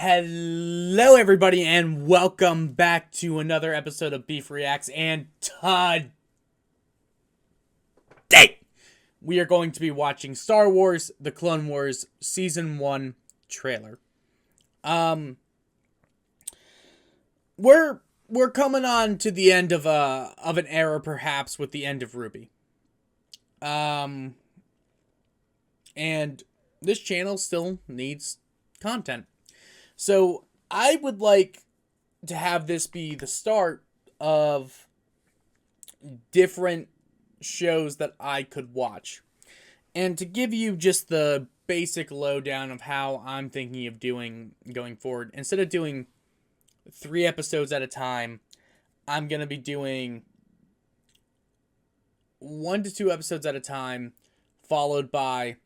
Hello, everybody, and welcome back to another episode of Beef Reacts. And today, we are going to be watching Star Wars: The Clone Wars Season 1 trailer. We're coming on to the end of an era, perhaps, with the end of RWBY. And this channel still needs content. So I would like to have this be the start of different shows that I could watch. And to give you just the basic lowdown of how I'm thinking of doing going forward, instead of doing 3 episodes at a time, I'm going to be doing 1 to 2 episodes at a time, followed by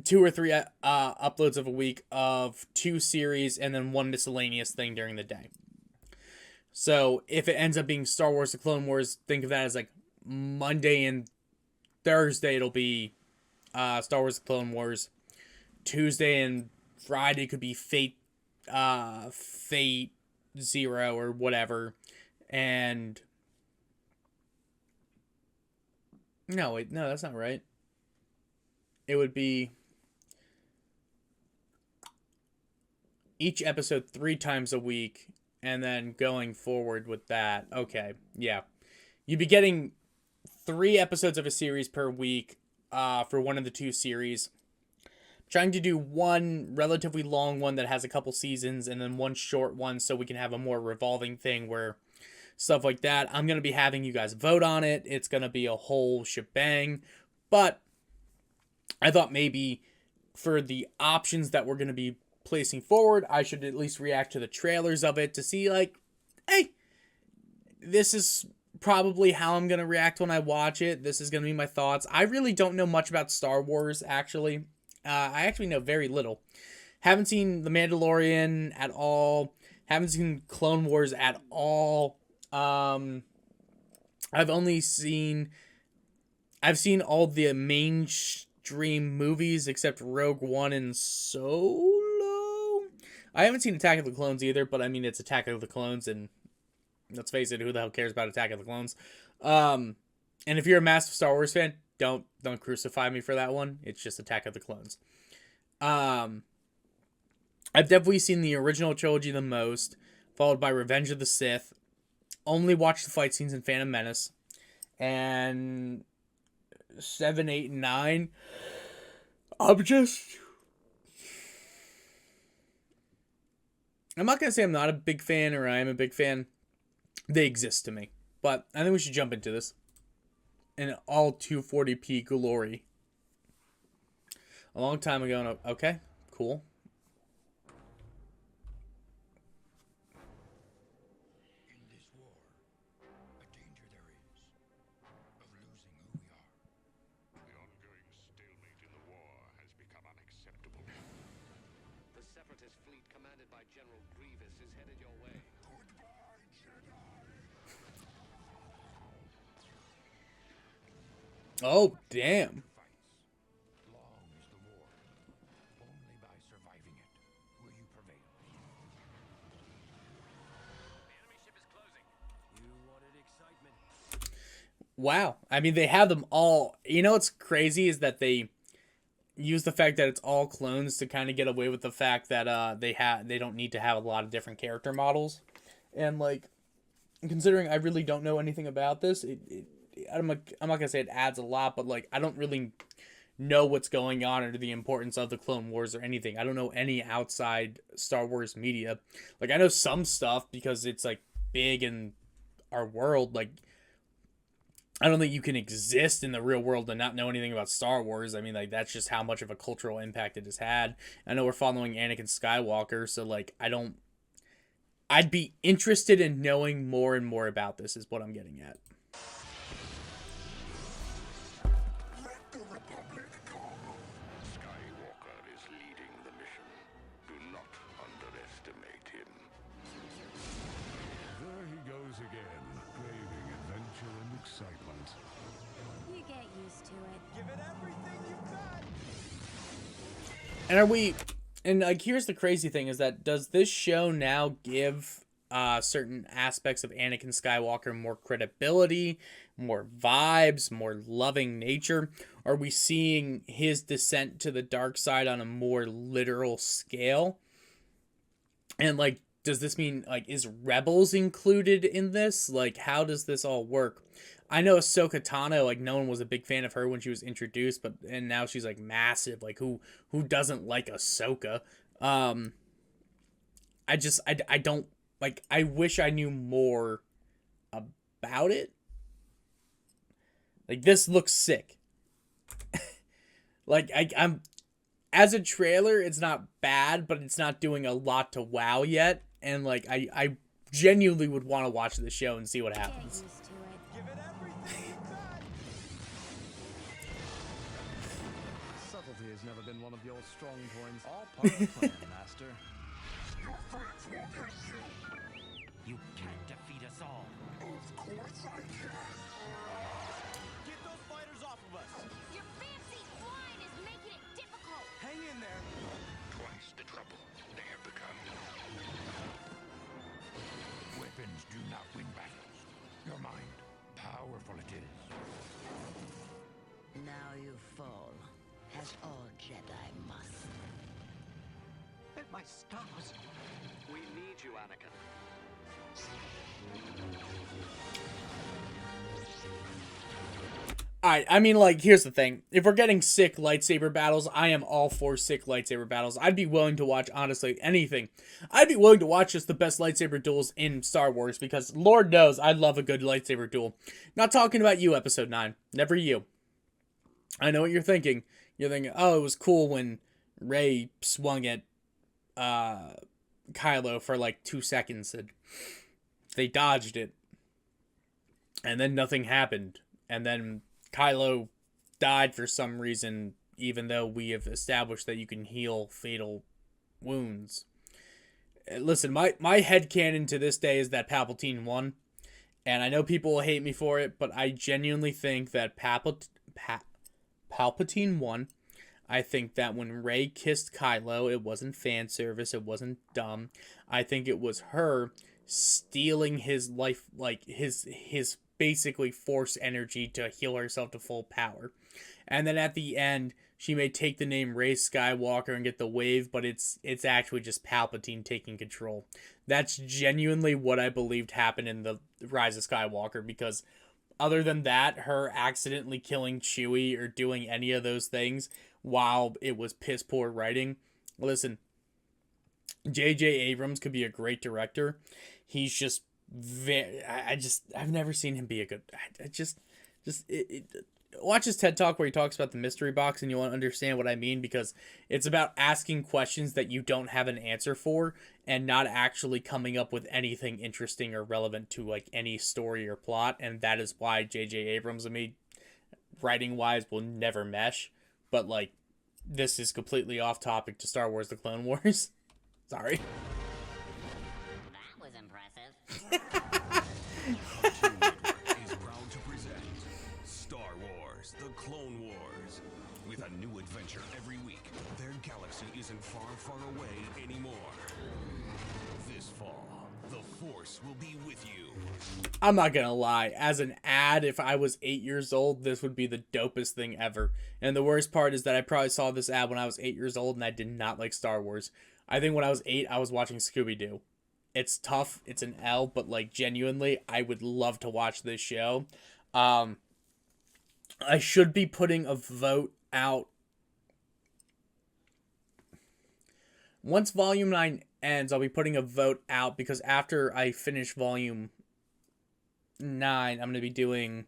2 or 3 uploads of a week of 2 series and then 1 miscellaneous thing during the day. So if it ends up being Star Wars: The Clone Wars, think of that as like Monday and Thursday it'll be Star Wars: The Clone Wars. Tuesday and Friday could be Fate Zero or whatever. And no, that's not right. It would be each episode 3 times a week, and then going forward with that. Okay, yeah. You'd be getting 3 episodes of a series per week for one of the 2 series. Trying to do 1 relatively long one that has a couple seasons, and then 1 short one so we can have a more revolving thing where stuff like that. I'm going to be having you guys vote on it. It's going to be a whole shebang. But I thought maybe for the options that we're going to be placing forward, I should at least react to the trailers of it to see, like, hey, this is probably how I'm going to react when I watch it. This is going to be my thoughts. I really don't know much about Star Wars, actually. I actually know very little. Haven't seen The Mandalorian at all. Haven't seen Clone Wars at all. I've seen all the mainstream movies except Rogue One and Solo. I haven't seen Attack of the Clones either, but I mean, it's Attack of the Clones, and let's face it, who the hell cares about Attack of the Clones? And if you're a massive Star Wars fan, don't crucify me for that one. It's just Attack of the Clones. I've definitely seen the original trilogy the most, followed by Revenge of the Sith. Only watched the fight scenes in Phantom Menace. And 7, 8, and 9. I'm not going to say I'm not a big fan or I am a big fan. They exist to me. But I think we should jump into this in all 240p glory. A long time ago. Okay, cool. In this war, a danger there is of losing who we are. The ongoing stalemate in the war has become unacceptable. The Separatist fleet commanded by General Grievous is headed your way. Goodbye, Jedi! Oh, damn. Long is the war. Only by surviving it will you prevail. The enemy ship is closing. You wanted excitement. Wow. I mean, they have them all. You know what's crazy is that they use the fact that it's all clones to kind of get away with the fact that they don't need to have a lot of different character models. And like, considering I really don't know anything about this, I'm not gonna say it adds a lot, but like, I don't really know what's going on or the importance of the Clone Wars or anything. I don't know any outside Star Wars media. Like, I know some stuff because it's like big in our world. Like, I don't think you can exist in the real world and not know anything about Star Wars. I mean, like, that's just how much of a cultural impact it has had. I know we're following Anakin Skywalker, so like, I'd be interested in knowing more and more about this is what I'm getting at. Let the Republic come. Skywalker is leading the mission. Do not underestimate him. There he goes again, craving adventure and excitement. You get used to it. Give it everything you've got. And And like, here's the crazy thing: is that does this show now give certain aspects of Anakin Skywalker more credibility, more vibes, more loving nature? Are we seeing his descent to the dark side on a more literal scale? And like, does this mean like is Rebels included in this? Like, how does this all work? I know Ahsoka Tano, like no one was a big fan of her when she was introduced, but and now she's like massive. Like who doesn't like Ahsoka? Um, I don't like. I wish I knew more about it. Like this looks sick. Like I'm as a trailer, it's not bad, but it's not doing a lot to wow yet. And like I genuinely would want to watch the show and see what happens. Subtlety has never been one of your strong points. All part of the plan, Master. You can't defeat us all. Of course I can. Get those fighters off of us! Your fancy flying is making it difficult. Hang in there! Twice the trouble they have become. Weapons do not win battles. Your mind, powerful it is. Now you fall, as all Jedi must. My stars. We need you, Anakin. Alright, I mean, like, here's the thing. If we're getting sick lightsaber battles, I am all for sick lightsaber battles. I'd be willing to watch, honestly, anything. I'd be willing to watch just the best lightsaber duels in Star Wars, because Lord knows I love a good lightsaber duel. Not talking about you, Episode 9. Never you. I know what you're thinking. You're thinking, oh, it was cool when Rey swung at Kylo for like 2 seconds and they dodged it. And then nothing happened. And then Kylo died for some reason, even though we have established that you can heal fatal wounds. Listen, my headcanon to this day is that Palpatine won. And I know people will hate me for it, but I genuinely think that Palpatine won. I think that when Rey kissed Kylo, it wasn't fan service, it wasn't dumb. I think it was her stealing his life, like his basically force energy to heal herself to full power. And then at the end, she may take the name Rey Skywalker and get the wave, but it's actually just Palpatine taking control. That's genuinely what I believed happened in the Rise of Skywalker, because other than that, her accidentally killing Chewie or doing any of those things while it was piss poor writing. Listen, J.J. Abrams could be a great director. He's just I've never seen him be a good. Watch his TED Talk where he talks about the mystery box, and you'll understand what I mean, because it's about asking questions that you don't have an answer for and not actually coming up with anything interesting or relevant to like any story or plot. And that is why J.J. Abrams and me, writing wise, will never mesh. But like, this is completely off topic to Star Wars: The Clone Wars. Sorry. That was impressive. Is proud to present Star Wars: The Clone Wars. With a new adventure every week, their galaxy isn't far, far away anymore. This fall, the Force will be with you. I'm not gonna lie, as an ad, if I was 8 years old, this would be the dopest thing ever. And the worst part is that I probably saw this ad when I was 8 years old and I did not like Star Wars. I think when I was 8, I was watching Scooby-Doo. It's tough, it's an L, but like genuinely, I would love to watch this show. I should be putting a vote out. Once Volume 9 ends, I'll be putting a vote out, because after I finish Volume 9, I'm going to be doing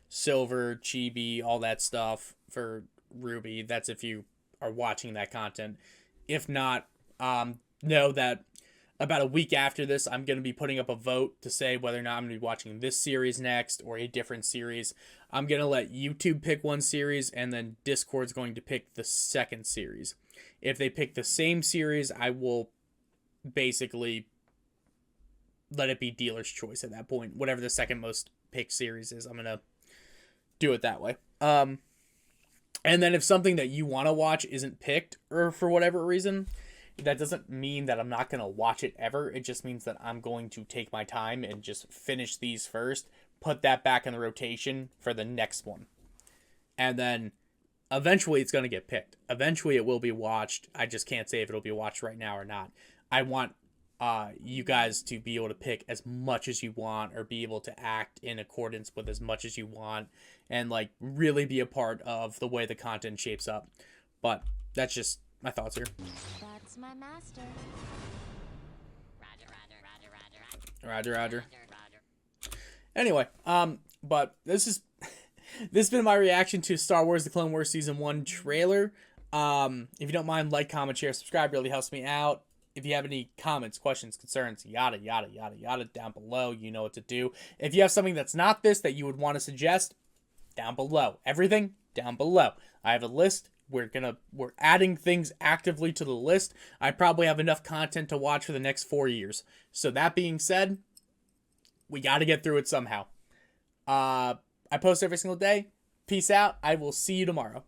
Silver, Chibi, all that stuff for Ruby. That's if you are watching that content. If not, know that about a week after this, I'm going to be putting up a vote to say whether or not I'm going to be watching this series next or a different series. I'm going to let YouTube pick one series, and then Discord's going to pick the second series. If they pick the same series, I will basically let it be dealer's choice at that point. Whatever the second most picked series is, I'm going to do it that way. And then if something that you want to watch isn't picked, or for whatever reason, that doesn't mean that I'm not going to watch it ever. It just means that I'm going to take my time and just finish these first, put that back in the rotation for the next one. And then eventually it's going to get picked. Eventually it will be watched. I just can't say if it'll be watched right now or not. I want you guys to be able to pick as much as you want, or be able to act in accordance with as much as you want, and like really be a part of the way the content shapes up. But that's just my thoughts here. That's my master. Roger. Anyway, but this has been my reaction to Star Wars: The Clone Wars Season 1 trailer. If you don't mind, like, comment, share, subscribe, really helps me out. If you have any comments, questions, concerns, yada, yada, yada, yada, down below, you know what to do. If you have something that's not this that you would want to suggest, down below. Everything down below. I have a list. We're adding things actively to the list. I probably have enough content to watch for the next 4 years. So that being said, we got to get through it somehow. I post every single day. Peace out. I will see you tomorrow.